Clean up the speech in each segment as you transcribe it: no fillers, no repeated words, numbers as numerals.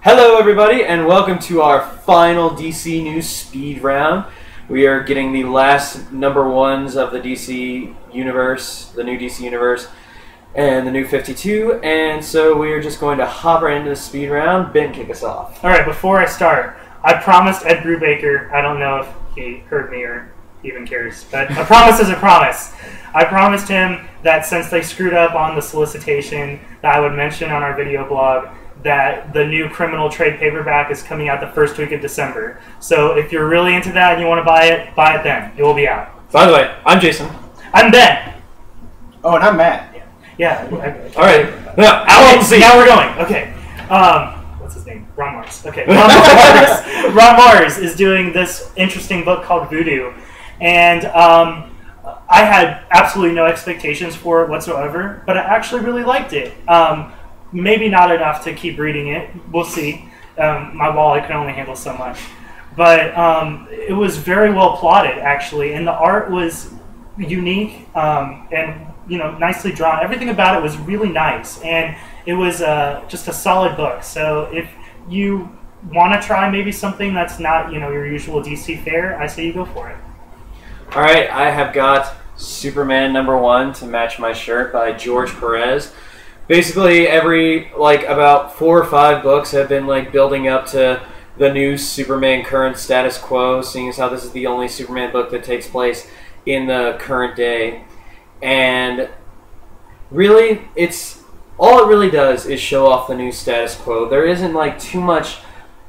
Hello everybody and welcome to our final DCnu speed round. We are getting the last number ones of the DC universe, the new DC universe, and the new 52, and so we are just going to hop right into the speed round. Ben, kick us off. Alright, before I start, I promised Ed Brubaker, I don't know if he heard me or even cares, but a promise is a promise. I promised him that since they screwed up on the solicitation that I would mention on our video blog, that the new criminal trade paperback is coming out the first week of December. So if you're really into that and you want to buy it then. It will be out. By the way, I'm Jason. I'm Ben. Oh, and I'm Matt. Yeah. Alright. Now we're going. Okay. What's his name? Ron Mars. Okay. Ron Mars is doing this interesting book called Voodoo. And I had absolutely no expectations for it whatsoever, but I actually really liked it. Maybe not enough to keep reading it. We'll see. My wallet can only handle so much. But it was very well plotted, actually, and the art was unique and nicely drawn. Everything about it was really nice, and it was just a solid book. So if you want to try maybe something that's not your usual DC fare, I say you go for it. All right, I have got Superman #1 to match my shirt by George Perez. Basically, about 4 or 5 books have been building up to the new Superman current status quo, seeing as how this is the only Superman book that takes place in the current day. And really, all it really does is show off the new status quo. There isn't too much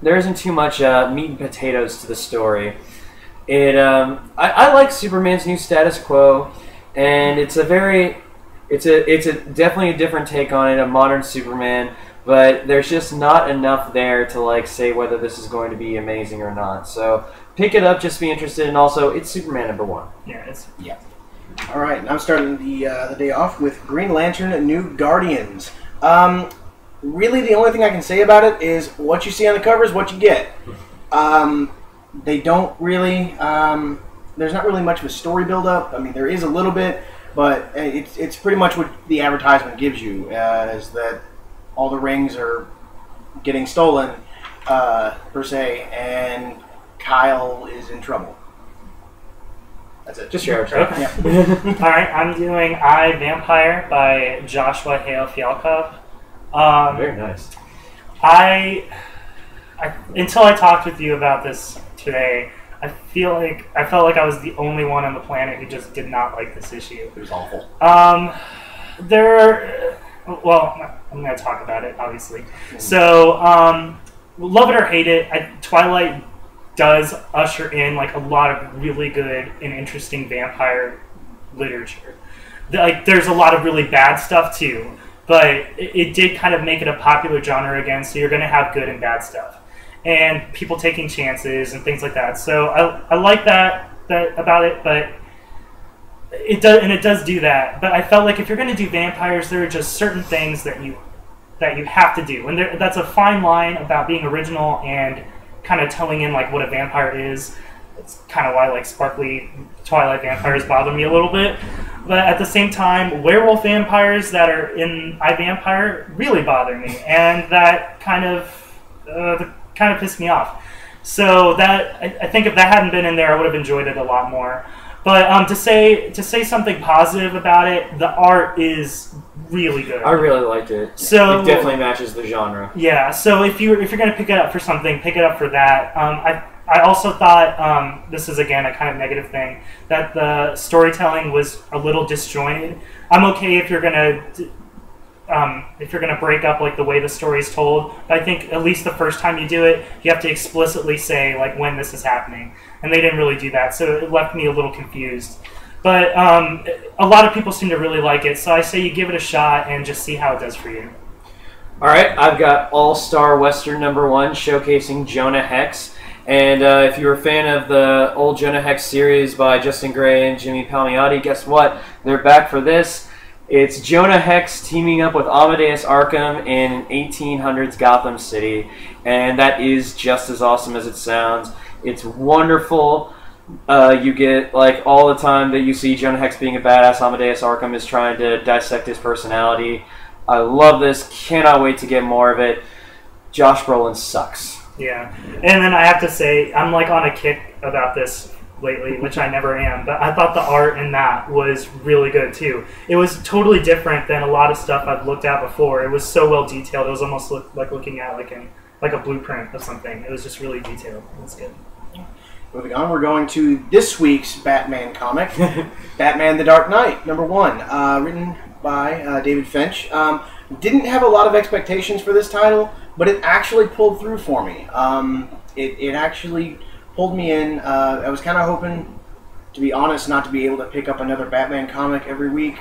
meat and potatoes to the story. I like Superman's new status quo, and it's definitely a different take on it, a modern Superman, but there's just not enough there to say whether this is going to be amazing or not. So pick it up, just be interested, and also it's Superman #1. Yeah. All right, I'm starting the day off with Green Lantern and New Guardians. Really, the only thing I can say about it is what you see on the cover is what you get. They don't really. There's not really much of a story build-up. I mean, there is a little bit. But it's pretty much what the advertisement gives you, is that all the rings are getting stolen, per se, and Kyle is in trouble. That's it. Just your advertisement. Okay. All right, I'm doing I, Vampire by Joshua Hale Fialkov. Very nice. Until I talked with you about this today, I felt like I was the only one on the planet who just did not like this issue. It was awful. Well, I'm going to talk about it, obviously. So, love it or hate it, Twilight does usher in a lot of really good and interesting vampire literature. There's a lot of really bad stuff too, but it did kind of make it a popular genre again. So you're going to have good and bad stuff, and people taking chances and things like that. So I like that about it, but it does do that. But I felt like if you're going to do vampires, there are just certain things that you have to do, and that's a fine line about being original and kind of telling in what a vampire is. It's kind of why sparkly Twilight vampires bother me a little bit. But at the same time, werewolf vampires that are in I, Vampire really bother me, and that kind of pissed me off. So that I think if that hadn't been in there, I would have enjoyed it a lot more. But to say something positive about it, the art is really good. I really liked it. So it definitely matches the genre. Yeah. So if you're going to pick it up for something, pick it up for that. I also thought this is again a kind of negative thing, that the storytelling was a little disjointed. I'm okay if you're gonna break up the way the story is told, but I think at least the first time you do it, you have to explicitly say when this is happening, and they didn't really do that, so it left me a little confused. But a lot of people seem to really like it, so I say you give it a shot and just see how it does for you. All right, I've got All-Star Western #1 showcasing Jonah Hex. And if you're a fan of the old Jonah Hex series by Justin Gray and Jimmy Palmiotti, guess what? They're back for this. It's Jonah Hex teaming up with Amadeus Arkham in 1800s Gotham City. And that is just as awesome as it sounds. It's wonderful. You get, all the time that you see Jonah Hex being a badass, Amadeus Arkham is trying to dissect his personality. I love this. Cannot wait to get more of it. Josh Brolin sucks. Yeah. And then I have to say, I'm like on a kick about this lately, which I never am, but I thought the art in that was really good too. It was totally different than a lot of stuff I've looked at before. It was so well detailed. It was almost like looking at like a blueprint of something. It was just really detailed. It was good. Moving on, we're going to this week's Batman comic, Batman: The Dark Knight, #1, written by David Finch. Didn't have a lot of expectations for this title, but it actually pulled through for me. It actually pulled me in. I was kind of hoping, to be honest, not to be able to pick up another Batman comic every week.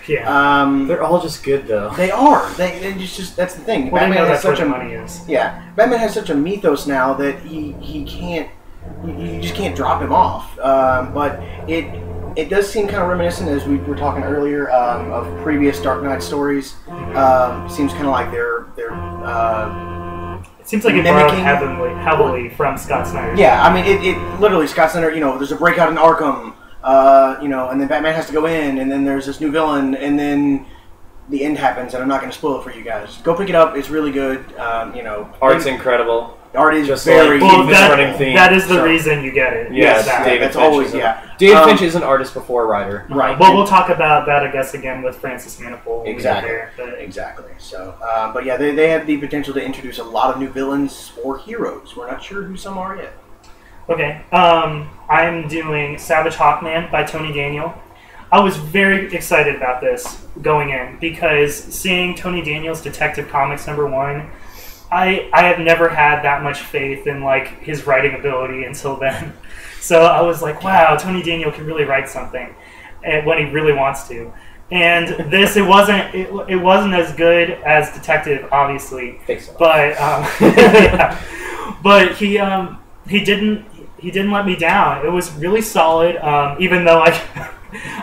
Yeah. They're all just good, though. They are. They just that's the thing. Well, Batman has such where a the money is. Yeah, Batman has such a mythos now that he can't. You just can't drop him off. But it does seem kind of reminiscent, as we were talking earlier, of previous Dark Knight stories. Seems kind of like they're it seems like it borrowed heavily from Scott Snyder. Yeah, I mean, it literally, Scott Snyder, there's a breakout in Arkham, and then Batman has to go in, and then there's this new villain, and then the end happens, and I'm not going to spoil it for you guys. Go pick it up. It's really good. Art's incredible. Art is just very like running theme. That is the reason you get it. Yeah, David Finch David Finch is an artist before a writer. Right. Well, we'll talk about that, I guess, again with Francis Manifold. Exactly. So, but yeah, they have the potential to introduce a lot of new villains or heroes. We're not sure who some are yet. Okay. I'm doing Savage Hawkman by Tony Daniel. I was very excited about this going in because seeing Tony Daniel's Detective Comics #1, I have never had that much faith in like his writing ability until then. So I was like, wow, Tony Daniel can really write something when he really wants to. And this, it wasn't as good as Detective, obviously, but yeah. But he didn't let me down. It was really solid, even though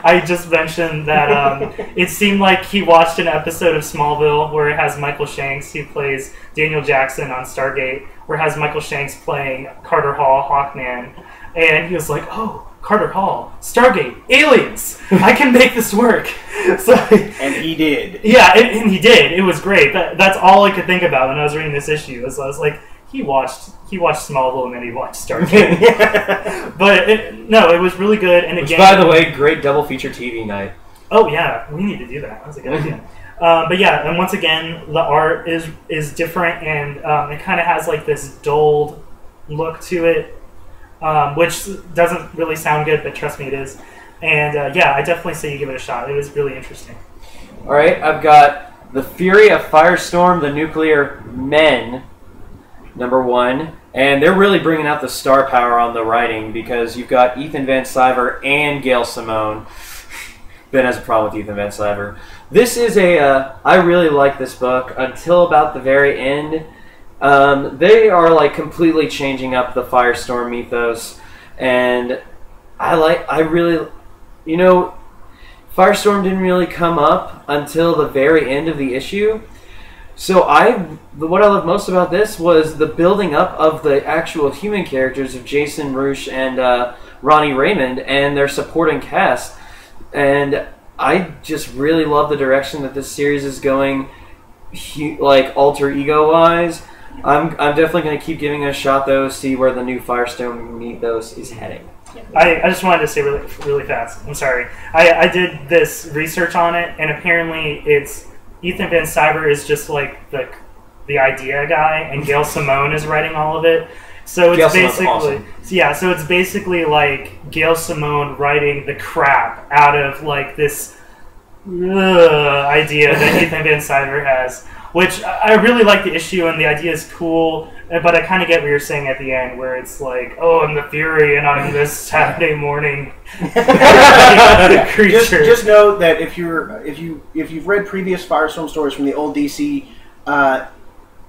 I just mentioned that it seemed like he watched an episode of Smallville where it has Michael Shanks, who plays Daniel Jackson on Stargate, where it has Michael Shanks playing Carter Hall, Hawkman, and he was like, oh, Carter Hall, Stargate, aliens, I can make this work. So, and he did. Yeah, and he did. It was great. That's all I could think about when I was reading this issue. I was like, he watched Smallville and then he watched Stargate. But it was really good. And again, by the way, great double feature TV night. Oh yeah, we need to do that. That was a good idea. But yeah, and once again, the art is different, and it kind of has like this dulled look to it, which doesn't really sound good, but trust me, it is. And yeah, I definitely say you give it a shot. It was really interesting. All right, I've got The Fury of Firestorm, the Nuclear Men, #1, and they're really bringing out the star power on the writing because you've got Ethan Van Sciver and Gail Simone. Ben has a problem with Ethan Van Sciver. This is I really like this book until about the very end. They are like completely changing up the Firestorm mythos, and Firestorm didn't really come up until the very end of the issue. So what I love most about this was the building up of the actual human characters of Jason Roosh and Ronnie Raymond and their supporting cast. And I just really love the direction that this series is going, like alter ego wise. I'm definitely going to keep giving it a shot though, see where the new Firestorm mythos is heading. I just wanted to say really fast. I'm sorry. I did this research on it, and apparently it's Ethan Van Sciver is just like the idea guy, and Gail Simone is writing all of it. So it's basically awesome. So it's basically like Gail Simone writing the crap out of like this idea that Ethan Van Sciver has, which I really like the issue and the idea is cool. But I kind of get what you're saying at the end, where it's like, "Oh, I'm the Fury, and I'm this Saturday morning creature." Just know that if you've read previous Firestorm stories from the old DC,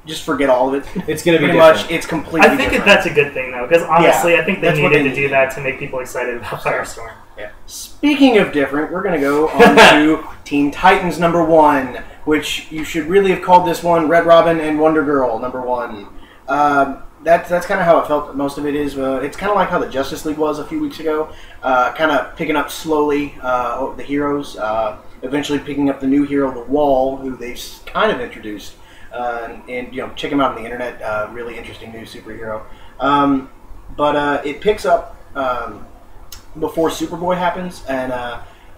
just forget all of it. It's going to be pretty much. It's completely. I think that's a good thing though, because honestly, I think they needed to do that to make people excited about Firestorm. Yeah. Speaking of different, we're going to go on to Teen Titans #1, which you should really have called this one Red Robin and Wonder Girl #1. That's kind of how it felt. Most of it is. It's kind of like how the Justice League was a few weeks ago. Kind of picking up slowly the heroes. Eventually picking up the new hero, the Wall, who they've kind of introduced. and check him out on the internet. Really interesting new superhero. But it picks up before Superboy happens, and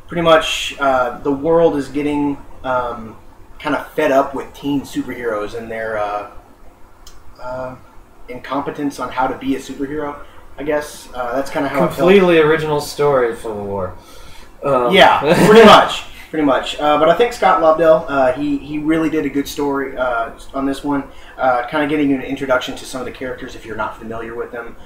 pretty much the world is getting kind of fed up with teen superheroes and their incompetence on how to be a superhero. I guess that's kind of how completely original story for the war. Yeah, pretty much. But I think Scott Lobdell, he really did a good story on this one, kind of getting you an introduction to some of the characters if you're not familiar with them,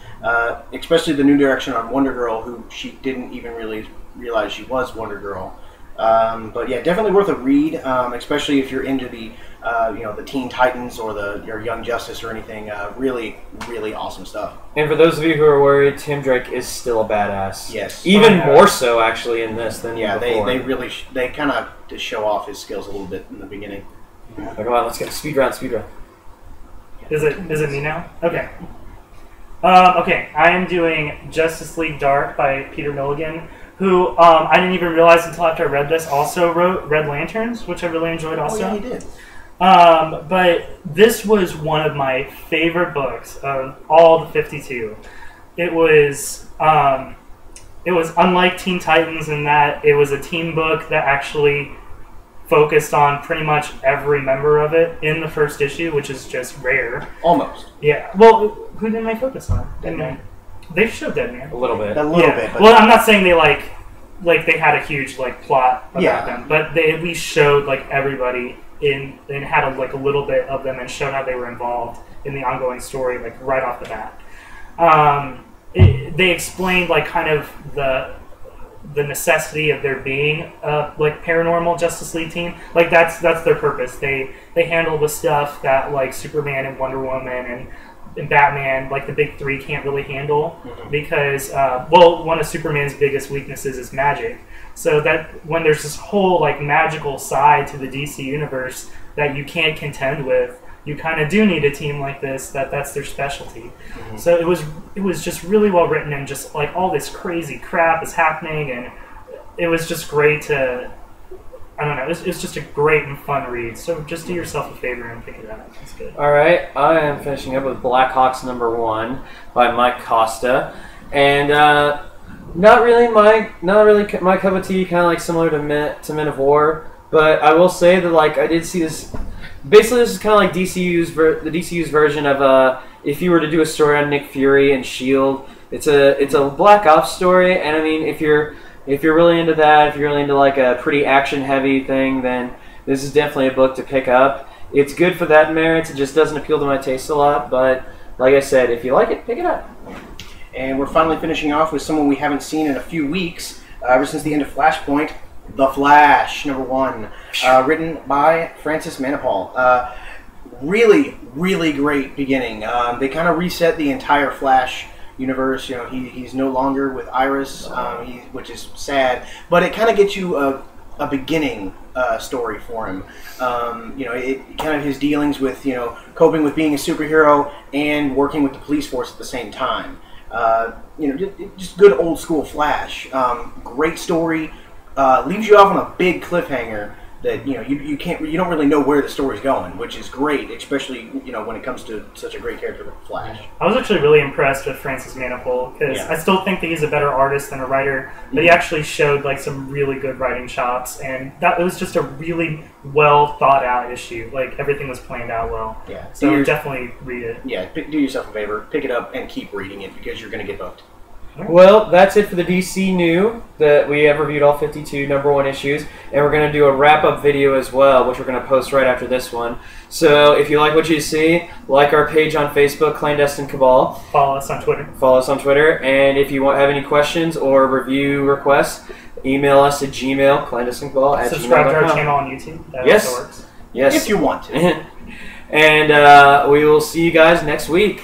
especially the new direction on Wonder Girl, who she didn't even really realize she was Wonder Girl. But yeah, definitely worth a read, especially if you're into the the Teen Titans or your Young Justice or anything. Really, really awesome stuff. And for those of you who are worried, Tim Drake is still a badass. Yes, even more so actually in this than before. They really they kind of just show off his skills a little bit in the beginning. Oh, come on, let's get speed round. Is it me now? Okay. Okay, I am doing Justice League Dark by Peter Milligan, who I didn't even realize until after I read this also wrote Red Lanterns, which I really enjoyed also. Oh, yeah, he did. But this was one of my favorite books of all the 52. It was unlike Teen Titans in that it was a team book that actually focused on pretty much every member of it in the first issue, which is just rare. Almost. Yeah. Well, who didn't they focus on? Deadman. They showed Deadman. A little bit. A little bit. But well, I'm not saying they like they had a huge plot about them, but they at least showed everybody and had a little bit of them and showed how they were involved in the ongoing story right off the bat. They explained kind of the necessity of there being a paranormal Justice League team. That's their purpose. They handle the stuff that Superman and Wonder Woman and Batman, the big three, can't really handle because one of Superman's biggest weaknesses is magic. So that when there's this whole magical side to the DC universe that you can't contend with, you kind of do need a team like this that's their specialty. So it was just really well written, and just all this crazy crap is happening, and it was just great to, I don't know, it was just a great and fun read. So just do yourself a favor and pick it up. It's good. All right, I am finishing up with Blackhawks #1 by Mike Costa, and not really my cup of tea. Kind of similar to Men of War, but I will say that I did see this. Basically, this is kind of the DCU's version of if you were to do a story on Nick Fury and Shield. It's a Black Ops story, and I mean if you're really into that, if you're really into a pretty action heavy thing, then this is definitely a book to pick up. It's good for that merits. It just doesn't appeal to my taste a lot, but like I said, if you like it, pick it up. And we're finally finishing off with someone we haven't seen in a few weeks, ever since the end of Flashpoint, The Flash, #1, written by Francis Manapul. Really, really great beginning. They kind of reset the entire Flash universe. He's no longer with Iris, which is sad, but it kind of gets you a beginning story for him. It kind of his dealings with coping with being a superhero and working with the police force at the same time. Just good old school Flash. Great story. Leaves you off on a big cliffhanger that you don't really know where the story's going, which is great, especially when it comes to such a great character like Flash. I was actually really impressed with Francis Manapul because I still think that he's a better artist than a writer, but he actually showed some really good writing chops, and it was just a really well thought out issue. Everything was planned out well. Yeah. So definitely read it. Yeah, do yourself a favor, pick it up and keep reading it because you're going to get hooked. Well, that's it for the DCnu that we have reviewed all 52 #1 issues, and we're going to do a wrap-up video as well, which we're going to post right after this one. So if you like what you see, like our page on Facebook, Clandestine Cabal. Follow us on Twitter. And if you have any questions or review requests, email us at Gmail, clandestinecabal@gmail.com. Subscribe to our channel on YouTube. That also works. Yes. If you want to. And we will see you guys next week.